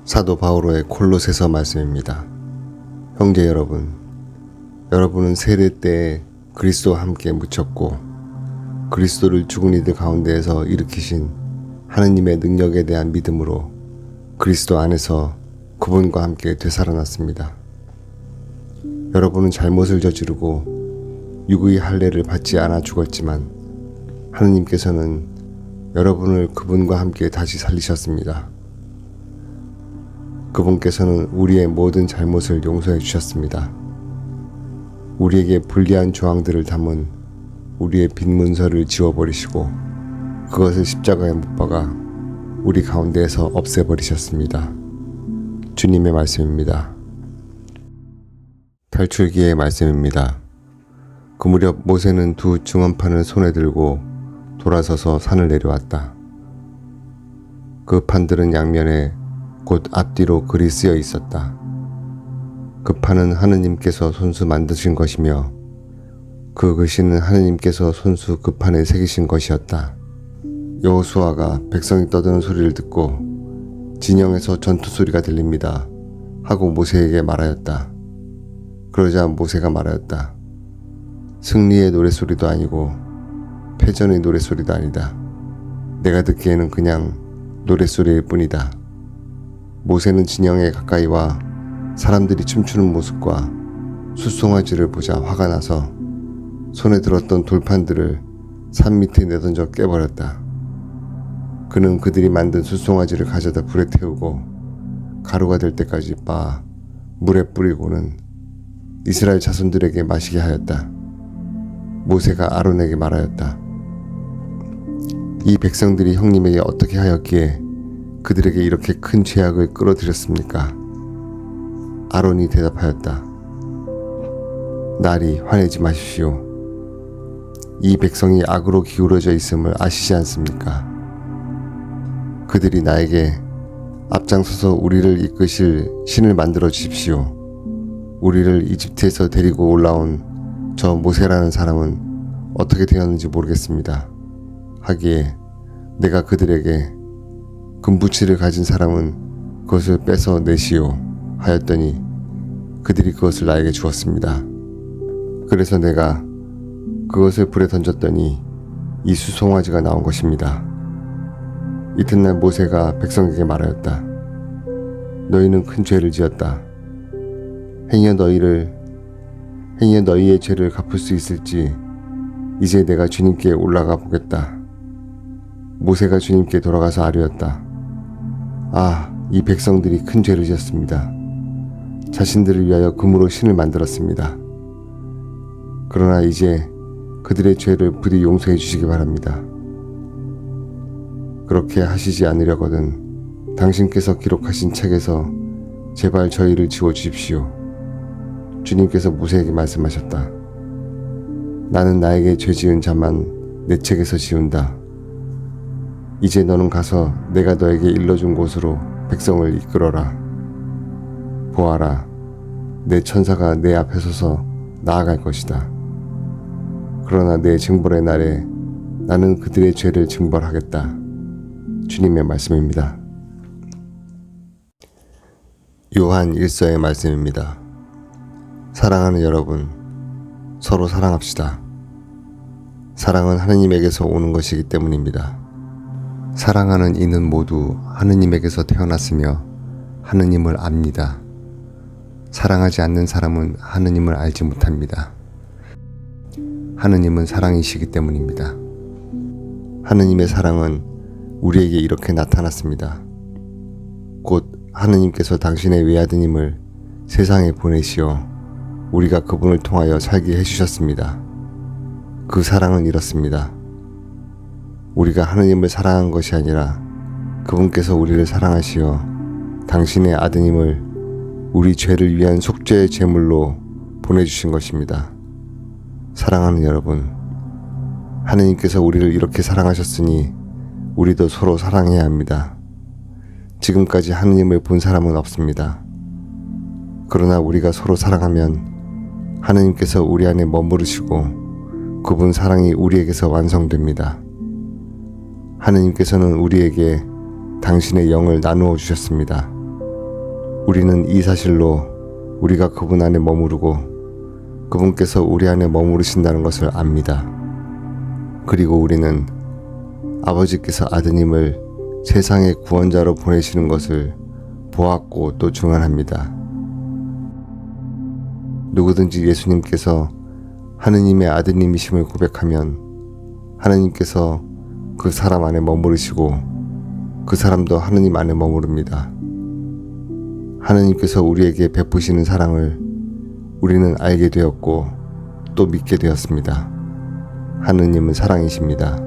사도 바오로의 콜로새서 말씀입니다. 형제 여러분, 여러분은 세례 때에 그리스도와 함께 묻혔고 그리스도를 죽은 이들 가운데에서 일으키신 하느님의 능력에 대한 믿음으로 그리스도 안에서 그분과 함께 되살아났습니다. 여러분은 잘못을 저지르고 육의 할례를 받지 않아 죽었지만 하느님께서는 여러분을 그분과 함께 다시 살리셨습니다. 그분께서는 우리의 모든 잘못을 용서해 주셨습니다. 우리에게 불리한 조항들을 담은 우리의 빈 문서를 지워버리시고 그것을 십자가에 못 박아 우리 가운데에서 없애버리셨습니다. 주님의 말씀입니다. 탈출기의 말씀입니다. 그 무렵 모세는 두 증언판을 손에 들고 돌아서서 산을 내려왔다. 그 판들은 양면에 곧 앞뒤로 글이 쓰여 있었다. 그 판은 하느님께서 손수 만드신 것이며 그 글씨는 하느님께서 손수 그 판에 새기신 것이었다. 여호수아가 백성이 떠드는 소리를 듣고 진영에서 전투 소리가 들립니다 하고 모세에게 말하였다. 그러자 모세가 말하였다. 승리의 노랫소리도 아니고 패전의 노랫소리도 아니다. 내가 듣기에는 그냥 노랫소리일 뿐이다. 모세는 진영에 가까이 와 사람들이 춤추는 모습과 숫송아지를 보자 화가 나서 손에 들었던 돌판들을 산 밑에 내던져 깨버렸다. 그는 그들이 만든 숫송아지를 가져다 불에 태우고 가루가 될 때까지 빻아 물에 뿌리고는 이스라엘 자손들에게 마시게 하였다. 모세가 아론에게 말하였다. 이 백성들이 형님에게 어떻게 하였기에 그들에게 이렇게 큰 죄악을 끌어들였습니까? 아론이 대답하였다. 나리 화내지 마십시오. 이 백성이 악으로 기울어져 있음을 아시지 않습니까? 그들이 나에게 앞장서서 우리를 이끄실 신을 만들어 주십시오. 우리를 이집트에서 데리고 올라온 저 모세라는 사람은 어떻게 되었는지 모르겠습니다. 하기에 내가 그들에게 금부치를 가진 사람은 그것을 빼서 내시오 하였더니 그들이 그것을 나에게 주었습니다. 그래서 내가 그것을 불에 던졌더니 이 수송아지가 나온 것입니다. 이튿날 모세가 백성에게 말하였다. 너희는 큰 죄를 지었다. 행여 너희의 죄를 갚을 수 있을지 이제 내가 주님께 올라가 보겠다. 모세가 주님께 돌아가서 아뢰었다. 이 백성들이 큰 죄를 지었습니다. 자신들을 위하여 금으로 신을 만들었습니다. 그러나 이제 그들의 죄를 부디 용서해 주시기 바랍니다. 그렇게 하시지 않으려거든 당신께서 기록하신 책에서 제발 저희를 지워 주십시오. 주님께서 모세에게 말씀하셨다. 나는 나에게 죄 지은 자만 내 책에서 지운다. 이제 너는 가서 내가 너에게 일러준 곳으로 백성을 이끌어라. 보아라, 내 천사가 내 앞에 서서 나아갈 것이다. 그러나 내 징벌의 날에 나는 그들의 죄를 징벌하겠다. 주님의 말씀입니다. 요한 1서의 말씀입니다. 사랑하는 여러분, 서로 사랑합시다. 사랑은 하느님에게서 오는 것이기 때문입니다. 사랑하는 이는 모두 하느님에게서 태어났으며 하느님을 압니다. 사랑하지 않는 사람은 하느님을 알지 못합니다. 하느님은 사랑이시기 때문입니다. 하느님의 사랑은 우리에게 이렇게 나타났습니다. 곧 하느님께서 당신의 외아드님을 세상에 보내시어 우리가 그분을 통하여 살게 해주셨습니다. 그 사랑은 이렇습니다. 우리가 하느님을 사랑한 것이 아니라 그분께서 우리를 사랑하시어 당신의 아드님을 우리 죄를 위한 속죄의 제물로 보내주신 것입니다. 사랑하는 여러분, 하느님께서 우리를 이렇게 사랑하셨으니 우리도 서로 사랑해야 합니다. 지금까지 하느님을 본 사람은 없습니다. 그러나 우리가 서로 사랑하면 하느님께서 우리 안에 머무르시고 그분 사랑이 우리에게서 완성됩니다. 하느님께서는 우리에게 당신의 영을 나누어 주셨습니다. 우리는 이 사실로 우리가 그분 안에 머무르고 그분께서 우리 안에 머무르신다는 것을 압니다. 그리고 우리는 아버지께서 아드님을 세상의 구원자로 보내시는 것을 보았고 또 증언합니다. 누구든지 예수님께서 하느님의 아드님이심을 고백하면 하느님께서 그 사람 안에 머무르시고 그 사람도 하느님 안에 머무릅니다. 하느님께서 우리에게 베푸시는 사랑을 우리는 알게 되었고 또 믿게 되었습니다. 하느님은 사랑이십니다.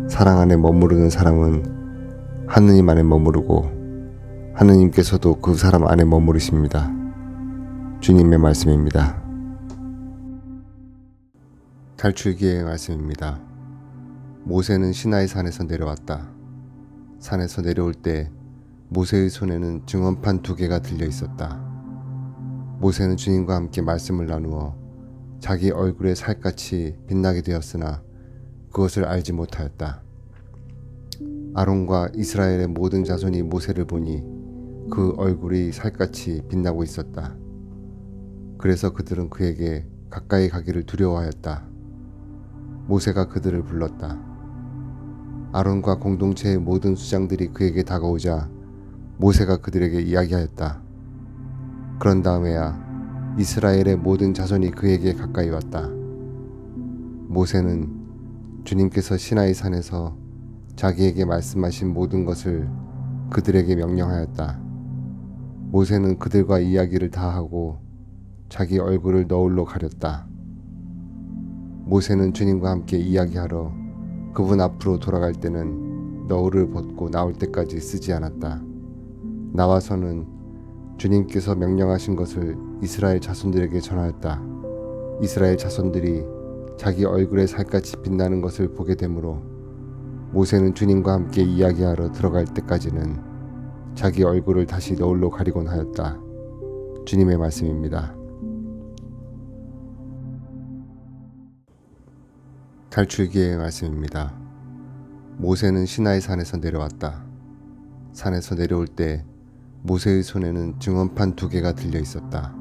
사랑 안에 머무르는 사람은 하느님 안에 머무르고 하느님께서도 그 사람 안에 머무르십니다. 주님의 말씀입니다. 탈출기의 말씀입니다. 모세는 시나이 산에서 내려왔다. 산에서 내려올 때 모세의 손에는 증언판 2개가 들려 있었다. 모세는 주님과 함께 말씀을 나누어 자기 얼굴에 살같이 빛나게 되었으나 그것을 알지 못하였다. 아론과 이스라엘의 모든 자손이 모세를 보니 그 얼굴이 살같이 빛나고 있었다. 그래서 그들은 그에게 가까이 가기를 두려워하였다. 모세가 그들을 불렀다. 아론과 공동체의 모든 수장들이 그에게 다가오자 모세가 그들에게 이야기하였다. 그런 다음에야 이스라엘의 모든 자손이 그에게 가까이 왔다. 모세는 주님께서 시나이 산에서 자기에게 말씀하신 모든 것을 그들에게 명령하였다. 모세는 그들과 이야기를 다 하고 자기 얼굴을 너울로 가렸다. 모세는 주님과 함께 이야기하러 그분 앞으로 돌아갈 때는 너울을 벗고 나올 때까지 쓰지 않았다. 나와서는 주님께서 명령하신 것을 이스라엘 자손들에게 전하였다. 이스라엘 자손들이 자기 얼굴에 살같이 빛나는 것을 보게 되므로 모세는 주님과 함께 이야기하러 들어갈 때까지는 자기 얼굴을 다시 너울로 가리곤 하였다. 주님의 말씀입니다. 탈출기의 말씀입니다. 모세는 시나이 산에서 내려왔다. 산에서 내려올 때 모세의 손에는 증언판 2개가 들려 있었다.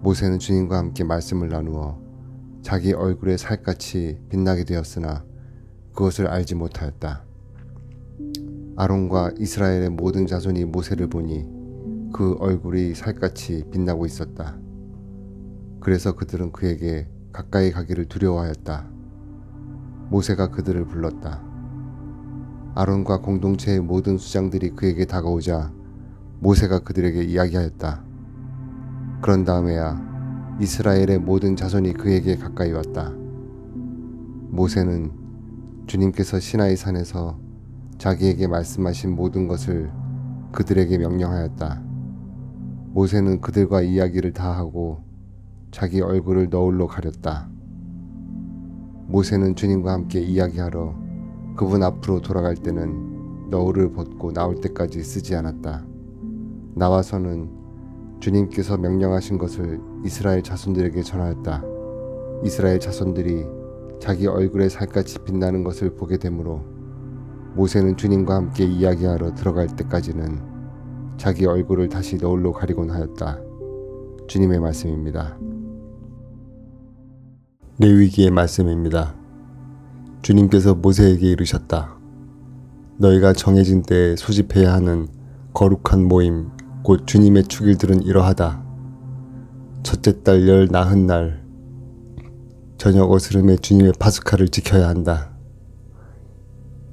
모세는 주님과 함께 말씀을 나누어 자기 얼굴에 살같이 빛나게 되었으나 그것을 알지 못하였다. 아론과 이스라엘의 모든 자손이 모세를 보니 그 얼굴이 살같이 빛나고 있었다. 그래서 그들은 그에게 가까이 가기를 두려워하였다. 모세가 그들을 불렀다. 아론과 공동체의 모든 수장들이 그에게 다가오자 모세가 그들에게 이야기하였다. 그런 다음에야 이스라엘의 모든 자손이 그에게 가까이 왔다. 모세는 주님께서 시나이 산에서 자기에게 말씀하신 모든 것을 그들에게 명령하였다. 모세는 그들과 이야기를 다 하고 자기 얼굴을 너울로 가렸다. 모세는 주님과 함께 이야기하러 그분 앞으로 돌아갈 때는 너울을 벗고 나올 때까지 쓰지 않았다. 나와서는 주님께서 명령하신 것을 이스라엘 자손들에게 전하였다. 이스라엘 자손들이 자기 얼굴에 살같이 빛나는 것을 보게 되므로 모세는 주님과 함께 이야기하러 들어갈 때까지는 자기 얼굴을 다시 너울로 가리곤 하였다. 주님의 말씀입니다. 레위기의 말씀입니다. 주님께서 모세에게 이르셨다. 너희가 정해진 때에 소집해야 하는 거룩한 모임 곧 주님의 축일들은 이러하다. 첫째 달 19날 저녁 어스름에 주님의 파스카를 지켜야 한다.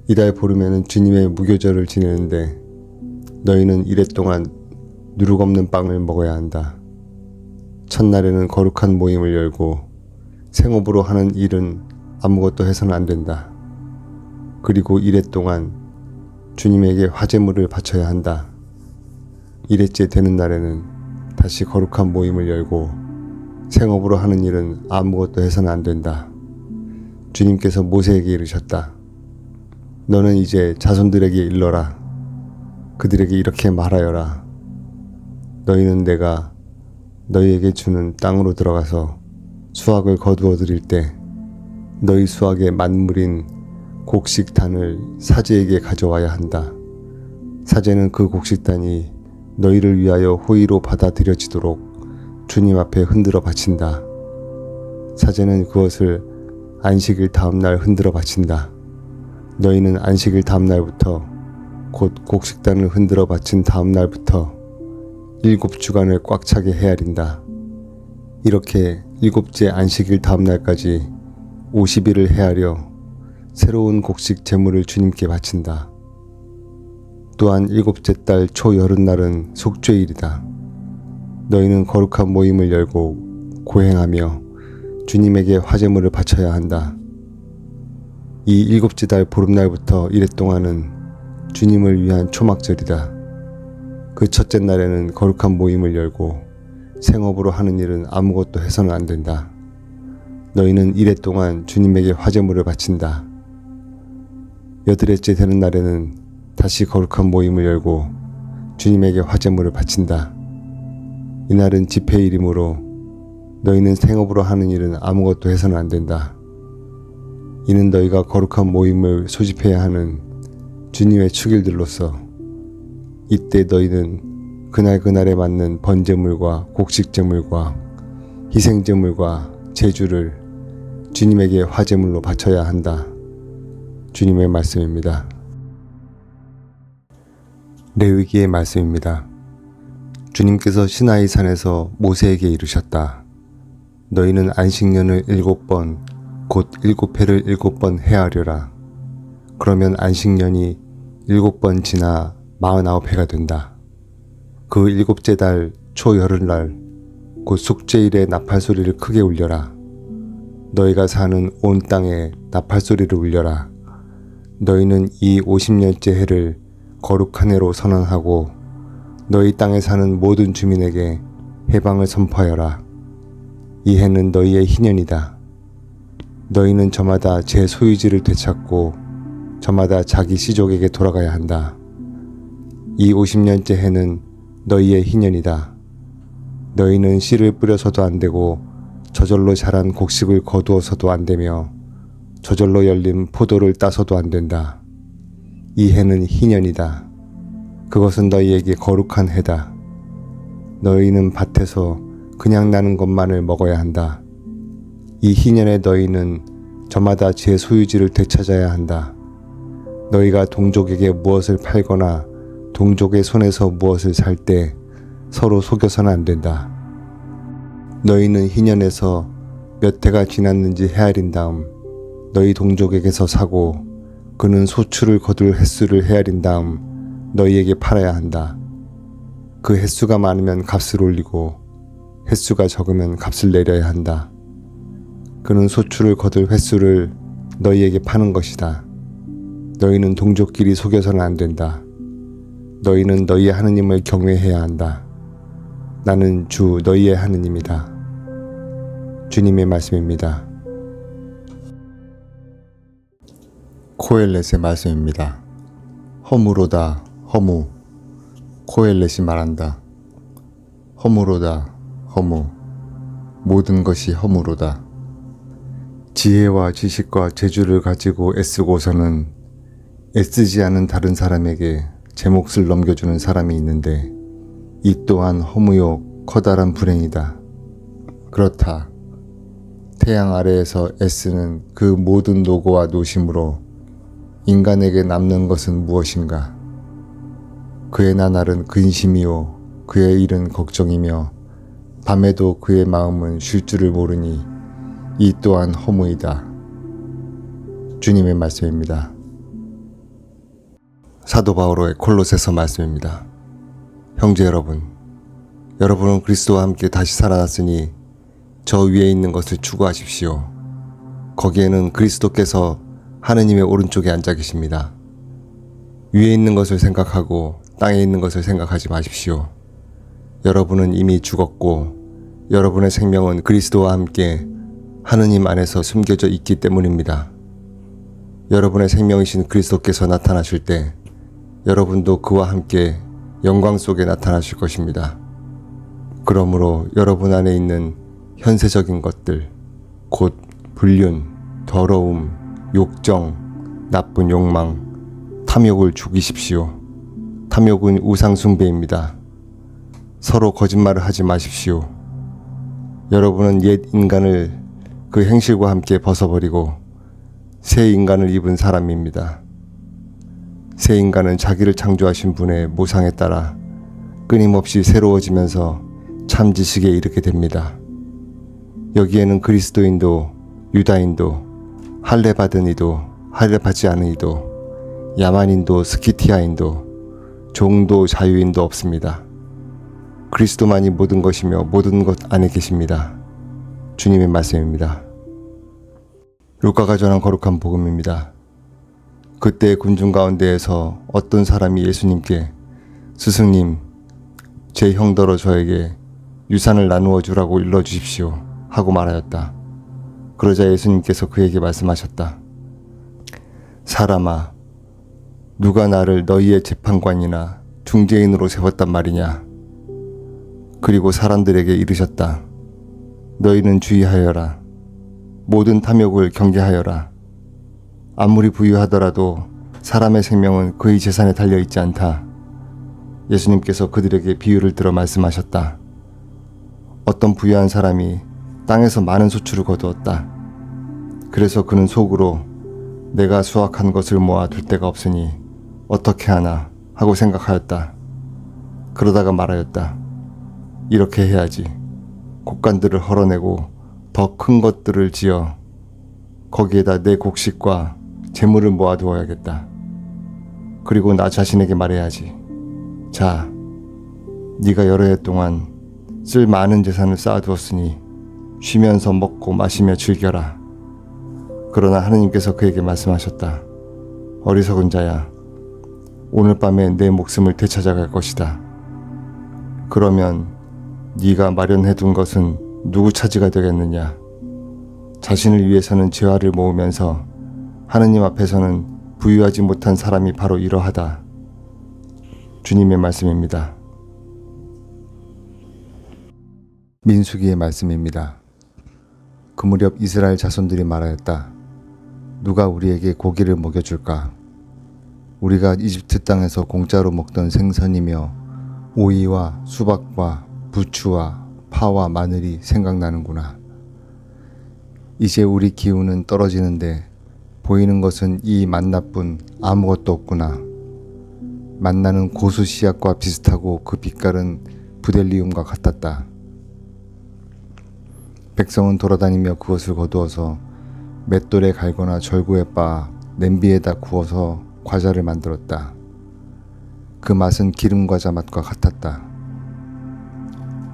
이달 보름에는 주님의 무교절을 지내는데 너희는 이래 동안 누룩 없는 빵을 먹어야 한다. 첫날에는 거룩한 모임을 열고 생업으로 하는 일은 아무것도 해서는 안 된다. 그리고 이래 동안 주님에게 화제물을 바쳐야 한다. 이래째 되는 날에는 다시 거룩한 모임을 열고 생업으로 하는 일은 아무것도 해서는 안 된다. 주님께서 모세에게 이르셨다. 너는 이제 자손들에게 일러라. 그들에게 이렇게 말하여라. 너희는 내가 너희에게 주는 땅으로 들어가서 수확을 거두어 드릴 때 너희 수확의 만물인 곡식단을 사제에게 가져와야 한다. 사제는 그 곡식단이 너희를 위하여 호의로 받아들여지도록 주님 앞에 흔들어 바친다. 사제는 그것을 안식일 다음날 흔들어 바친다. 너희는 안식일 다음날부터 곧 곡식단을 흔들어 바친 다음날부터 7주간을 꽉 차게 헤아린다. 이렇게 7째 안식일 다음날까지 50일을 헤아려 새로운 곡식 제물을 주님께 바친다. 또한 7째 달 초여름날은 속죄일이다. 너희는 거룩한 모임을 열고 고행하며 주님에게 화제물을 바쳐야 한다. 이 7째 달 보름날부터 이래 동안은 주님을 위한 초막절이다. 그 첫째 날에는 거룩한 모임을 열고 생업으로 하는 일은 아무것도 해서는 안 된다. 너희는 이래 동안 주님에게 화제물을 바친다. 8일째 되는 날에는 다시 거룩한 모임을 열고 주님에게 화제물을 바친다. 이날은 집회일이므로 너희는 생업으로 하는 일은 아무것도 해서는 안 된다. 이는 너희가 거룩한 모임을 소집해야 하는 주님의 축일들로서 이때 너희는 그날에 맞는 번제물과 곡식제물과 희생제물과 제주를 주님에게 화제물로 바쳐야 한다. 주님의 말씀입니다. 레위기의 말씀입니다. 주님께서 시나이 산에서 모세에게 이르셨다. 너희는 안식년을 7번 곧 7회를 7번 헤아려라. 그러면 안식년이 7번 지나 49회가 된다. 그 7째 달 초여름날 곧 속죄일에 나팔소리를 크게 울려라. 너희가 사는 온 땅에 나팔소리를 울려라. 너희는 이 50년째 해를 거룩한 해로 선언하고 너희 땅에 사는 모든 주민에게 해방을 선포하여라. 이 해는 너희의 희년이다. 너희는 저마다 제 소유지를 되찾고 저마다 자기 시족에게 돌아가야 한다. 이 50년째 해는 너희의 희년이다. 너희는 씨를 뿌려서도 안 되고 저절로 자란 곡식을 거두어서도 안 되며 저절로 열린 포도를 따서도 안 된다. 이 해는 희년이다. 그것은 너희에게 거룩한 해다. 너희는 밭에서 그냥 나는 것만을 먹어야 한다. 이 희년에 너희는 저마다 제 소유지를 되찾아야 한다. 너희가 동족에게 무엇을 팔거나 동족의 손에서 무엇을 살 때 서로 속여서는 안 된다. 너희는 희년에서 몇 해가 지났는지 헤아린 다음 너희 동족에게서 사고 그는 소출을 거둘 횟수를 헤아린 다음 너희에게 팔아야 한다. 그 횟수가 많으면 값을 올리고 횟수가 적으면 값을 내려야 한다. 그는 소출을 거둘 횟수를 너희에게 파는 것이다. 너희는 동족끼리 속여서는 안 된다. 너희는 너희의 하느님을 경외해야 한다. 나는 주 너희의 하느님이다. 주님의 말씀입니다. 코엘렛의 말씀입니다. 허무로다 허무. 코엘렛이 말한다. 허무로다 허무. 모든 것이 허무로다. 지혜와 지식과 재주를 가지고 애쓰고서는 애쓰지 않은 다른 사람에게 제 몫을 넘겨주는 사람이 있는데 이 또한 허무요 커다란 불행이다. 그렇다. 태양 아래에서 애쓰는 그 모든 노고와 노심으로 인간에게 남는 것은 무엇인가? 그의 나날은 근심이요 그의 일은 걱정이며 밤에도 그의 마음은 쉴 줄을 모르니 이 또한 허무이다. 주님의 말씀입니다. 사도 바오로의 콜로새서 말씀입니다. 형제 여러분, 여러분은 그리스도와 함께 다시 살아났으니 저 위에 있는 것을 추구하십시오. 거기에는 그리스도께서 하느님의 오른쪽에 앉아 계십니다. 위에 있는 것을 생각하고 땅에 있는 것을 생각하지 마십시오. 여러분은 이미 죽었고 여러분의 생명은 그리스도와 함께 하느님 안에서 숨겨져 있기 때문입니다. 여러분의 생명이신 그리스도께서 나타나실 때 여러분도 그와 함께 영광 속에 나타나실 것입니다. 그러므로 여러분 안에 있는 현세적인 것들, 곧 불륜, 더러움, 욕정, 나쁜 욕망, 탐욕을 죽이십시오. 탐욕은 우상 숭배입니다. 서로 거짓말을 하지 마십시오. 여러분은 옛 인간을 그 행실과 함께 벗어버리고 새 인간을 입은 사람입니다. 새 인간은 자기를 창조하신 분의 모상에 따라 끊임없이 새로워지면서 참 지식에 이르게 됩니다. 여기에는 그리스도인도 유다인도 할례받은 이도 할례받지 않은 이도 야만인도 스키티아인도 종도 자유인도 없습니다. 그리스도만이 모든 것이며 모든 것 안에 계십니다. 주님의 말씀입니다. 루카가 전한 거룩한 복음입니다. 그때 군중 가운데에서 어떤 사람이 예수님께 스승님, 제 형더러 저에게 유산을 나누어 주라고 일러 주십시오 하고 말하였다. 그러자 예수님께서 그에게 말씀하셨다. 사람아, 누가 나를 너희의 재판관이나 중재인으로 세웠단 말이냐? 그리고 사람들에게 이르셨다. 너희는 주의하여라. 모든 탐욕을 경계하여라. 아무리 부유하더라도 사람의 생명은 그의 재산에 달려있지 않다. 예수님께서 그들에게 비유를 들어 말씀하셨다. 어떤 부유한 사람이 땅에서 많은 소출을 거두었다. 그래서 그는 속으로 내가 수확한 것을 모아 둘 데가 없으니 어떻게 하나 하고 생각하였다. 그러다가 말하였다. 이렇게 해야지. 곡간들을 헐어내고 더 큰 것들을 지어 거기에다 내 곡식과 재물을 모아두어야겠다. 그리고 나 자신에게 말해야지. 자, 네가 여러 해 동안 쓸 많은 재산을 쌓아두었으니 쉬면서 먹고 마시며 즐겨라. 그러나 하느님께서 그에게 말씀하셨다. 어리석은 자야, 오늘 밤에 내 목숨을 되찾아갈 것이다. 그러면 네가 마련해둔 것은 누구 차지가 되겠느냐? 자신을 위해서는 재화를 모으면서 하느님 앞에서는 부유하지 못한 사람이 바로 이러하다. 주님의 말씀입니다. 민수기의 말씀입니다. 그 무렵 이스라엘 자손들이 말하였다. 누가 우리에게 고기를 먹여줄까? 우리가 이집트 땅에서 공짜로 먹던 생선이며 오이와 수박과 부추와 파와 마늘이 생각나는구나. 이제 우리 기운은 떨어지는데 보이는 것은 이 만나뿐 아무것도 없구나. 만나는 고수 씨앗과 비슷하고 그 빛깔은 부델리움과 같았다. 백성은 돌아다니며 그것을 거두어서 맷돌에 갈거나 절구에 빻아 냄비에다 구워서 과자를 만들었다. 그 맛은 기름 과자 맛과 같았다.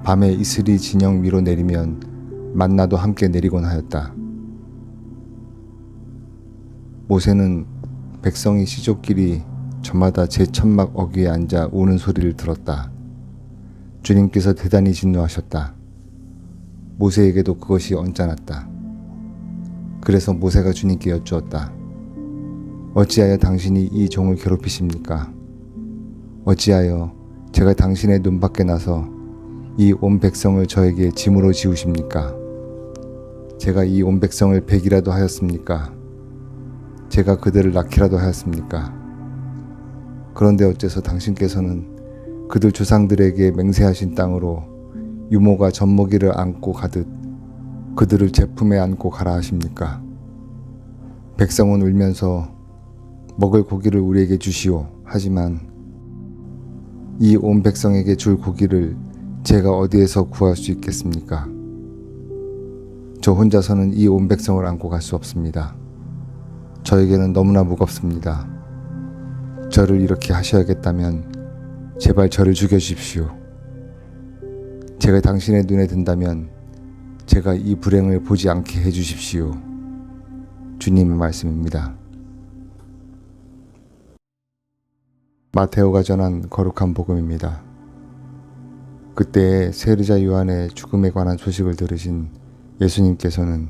밤에 이슬이 진영 위로 내리면 만나도 함께 내리곤 하였다. 모세는 백성이 시족끼리 저마다 제 천막 어귀에 앉아 우는 소리를 들었다. 주님께서 대단히 진노하셨다. 모세에게도 그것이 언짢았다. 그래서 모세가 주님께 여쭈었다. 어찌하여 당신이 이 종을 괴롭히십니까? 어찌하여 제가 당신의 눈밖에 나서 이 온 백성을 저에게 짐으로 지우십니까? 제가 이 온 백성을 백이라도 하였습니까? 제가 그들을 낳기라도 하였습니까? 그런데 어째서 당신께서는 그들 조상들에게 맹세하신 땅으로 유모가 젖먹이를 안고 가듯 그들을 제 품에 안고 가라 하십니까? 백성은 울면서 먹을 고기를 우리에게 주시오 하지만 이 온 백성에게 줄 고기를 제가 어디에서 구할 수 있겠습니까? 저 혼자서는 이 온 백성을 안고 갈 수 없습니다. 저에게는 너무나 무겁습니다. 저를 이렇게 하셔야겠다면 제발 저를 죽여주십시오. 제가 당신의 눈에 든다면 제가 이 불행을 보지 않게 해주십시오. 주님의 말씀입니다. 마테오가 전한 거룩한 복음입니다. 그때 세르자 요한의 죽음에 관한 소식을 들으신 예수님께서는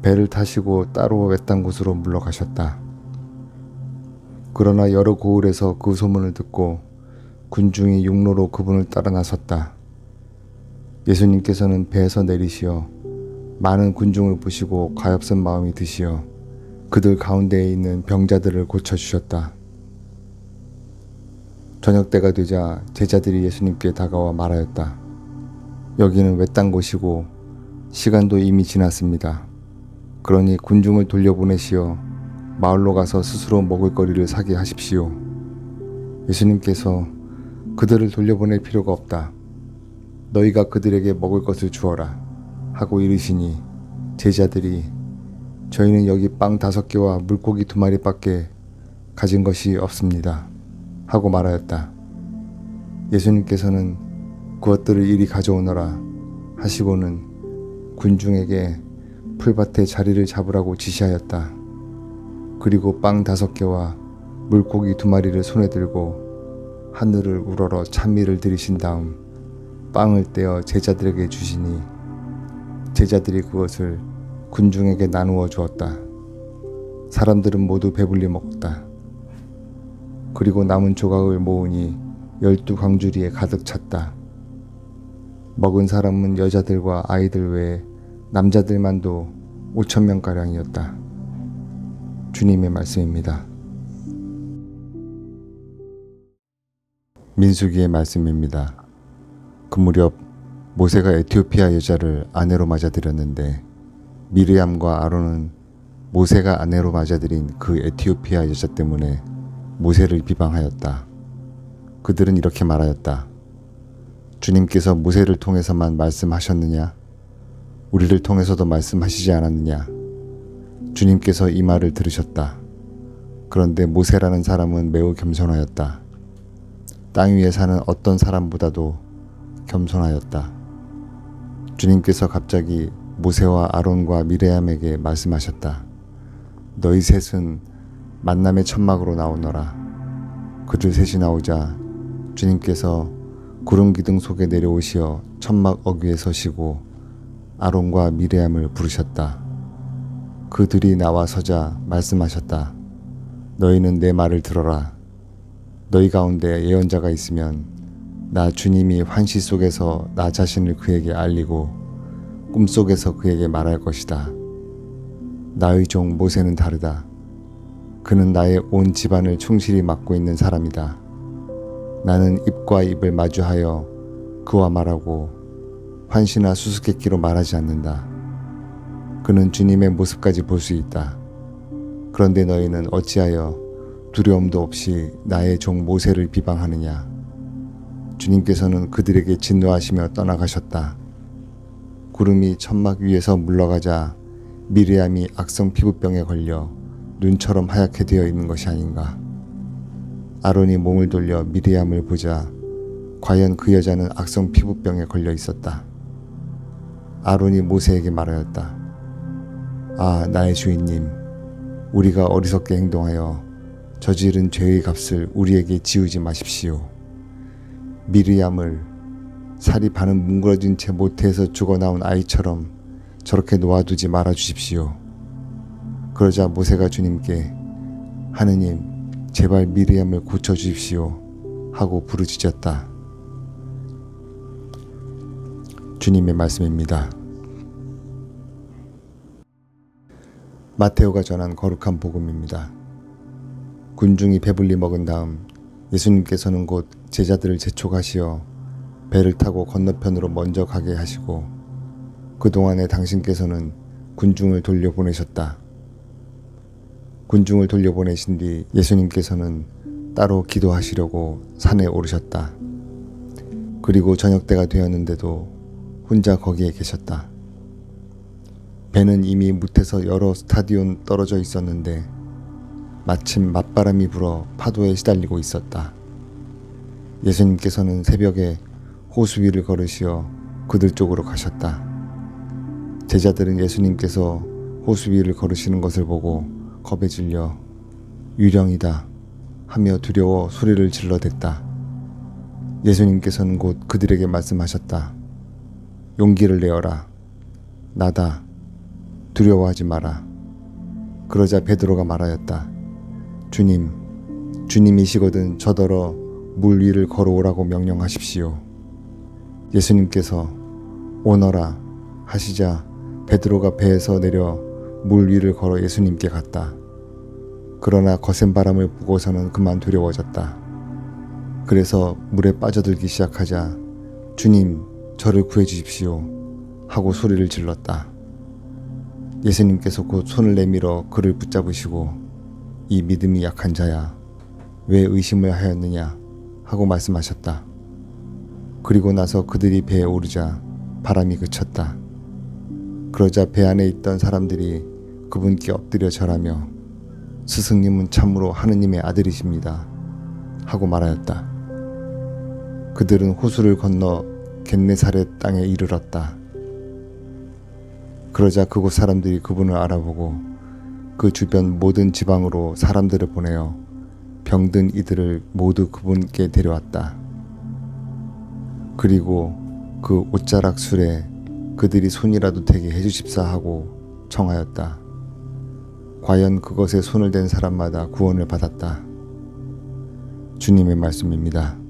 배를 타시고 따로 외딴 곳으로 물러가셨다. 그러나 여러 고을에서 그 소문을 듣고 군중이 육로로 그분을 따라 나섰다. 예수님께서는 배에서 내리시어 많은 군중을 보시고 가엾은 마음이 드시어 그들 가운데에 있는 병자들을 고쳐주셨다. 저녁 때가 되자 제자들이 예수님께 다가와 말하였다. 여기는 외딴 곳이고 시간도 이미 지났습니다. 그러니 군중을 돌려보내시어 마을로 가서 스스로 먹을 거리를 사게 하십시오. 예수님께서 그들을 돌려보낼 필요가 없다. 너희가 그들에게 먹을 것을 주어라 하고 이르시니 제자들이 저희는 여기 빵 5개와 물고기 2마리밖에 가진 것이 없습니다 하고 말하였다. 예수님께서는 그것들을 이리 가져오너라 하시고는 군중에게 풀밭에 자리를 잡으라고 지시하였다. 그리고 빵 5개와 물고기 2마리를 손에 들고 하늘을 우러러 찬미를 드리신 다음 빵을 떼어 제자들에게 주시니 제자들이 그것을 군중에게 나누어 주었다. 사람들은 모두 배불리 먹었다. 그리고 남은 조각을 모으니 12광주리에 가득 찼다. 먹은 사람은 여자들과 아이들 외에 남자들만도 5,000명가량이었다. 주님의 말씀입니다. 민수기의 말씀입니다. 그 무렵 모세가 에티오피아 여자를 아내로 맞아들였는데 미르암과 아론은 모세가 아내로 맞아들인 그 에티오피아 여자 때문에 모세를 비방하였다. 그들은 이렇게 말하였다. 주님께서 모세를 통해서만 말씀하셨느냐? 우리를 통해서도 말씀하시지 않았느냐? 주님께서 이 말을 들으셨다. 그런데 모세라는 사람은 매우 겸손하였다. 땅 위에 사는 어떤 사람보다도 겸손하였다. 주님께서 갑자기 모세와 아론과 미레암에게 말씀하셨다. 너희 셋은 만남의 천막으로 나오너라. 그들 셋이 나오자 주님께서 구름 기둥 속에 내려오시어 천막 어귀에 서시고 아론과 미레암을 부르셨다. 그들이 나와 서자 말씀하셨다. 너희는 내 말을 들어라. 너희 가운데 예언자가 있으면 나 주님이 환시 속에서 나 자신을 그에게 알리고 꿈속에서 그에게 말할 것이다. 나의 종 모세는 다르다. 그는 나의 온 집안을 충실히 맡고 있는 사람이다. 나는 입과 입을 마주하여 그와 말하고 환시나 수수께끼로 말하지 않는다. 그는 주님의 모습까지 볼 수 있다. 그런데 너희는 어찌하여 두려움도 없이 나의 종 모세를 비방하느냐. 주님께서는 그들에게 진노하시며 떠나가셨다. 구름이 천막 위에서 물러가자 미리암이 악성 피부병에 걸려 눈처럼 하얗게 되어 있는 것이 아닌가. 아론이 몸을 돌려 미리암을 보자 과연 그 여자는 악성 피부병에 걸려 있었다. 아론이 모세에게 말하였다. 아, 나의 주인님, 우리가 어리석게 행동하여 저지른 죄의 값을 우리에게 지우지 마십시오. 미리암을 살이 반은 뭉그러진 채 모태에서 죽어나온 아이처럼 저렇게 놓아두지 말아주십시오. 그러자 모세가 주님께 하느님, 제발 미리암을 고쳐주십시오 하고 부르짖었다. 주님의 말씀입니다. 마테오가 전한 거룩한 복음입니다. 군중이 배불리 먹은 다음 예수님께서는 곧 제자들을 재촉하시어 배를 타고 건너편으로 먼저 가게 하시고 그동안에 당신께서는 군중을 돌려보내셨다. 군중을 돌려보내신 뒤 예수님께서는 따로 기도하시려고 산에 오르셨다. 그리고 저녁때가 되었는데도 혼자 거기에 계셨다. 배는 이미 무태서 여러 스타디온 떨어져 있었는데 마침 맞바람이 불어 파도에 시달리고 있었다. 예수님께서는 새벽에 호수 위를 걸으시어 그들 쪽으로 가셨다. 제자들은 예수님께서 호수 위를 걸으시는 것을 보고 겁에 질려 유령이다 하며 두려워 소리를 질러댔다. 예수님께서는 곧 그들에게 말씀하셨다. 용기를 내어라. 나다. 두려워하지 마라. 그러자 베드로가 말하였다. 주님, 주님이시거든 저더러 물 위를 걸어오라고 명령하십시오. 예수님께서 오너라 하시자 베드로가 배에서 내려 물 위를 걸어 예수님께 갔다. 그러나 거센 바람을 보고서는 그만 두려워졌다. 그래서 물에 빠져들기 시작하자 주님, 저를 구해 주십시오 하고 소리를 질렀다. 예수님께서 곧 손을 내밀어 그를 붙잡으시고 이 믿음이 약한 자야, 왜 의심을 하였느냐 하고 말씀하셨다. 그리고 나서 그들이 배에 오르자 바람이 그쳤다. 그러자 배 안에 있던 사람들이 그분께 엎드려 절하며 스승님은 참으로 하느님의 아들이십니다 하고 말하였다. 그들은 호수를 건너 겟네사렛 땅에 이르렀다. 그러자 그곳 사람들이 그분을 알아보고 그 주변 모든 지방으로 사람들을 보내어 병든 이들을 모두 그분께 데려왔다. 그리고 그 옷자락 술에 그들이 손이라도 대게 해주십사 하고 청하였다. 과연 그것에 손을 댄 사람마다 구원을 받았다. 주님의 말씀입니다.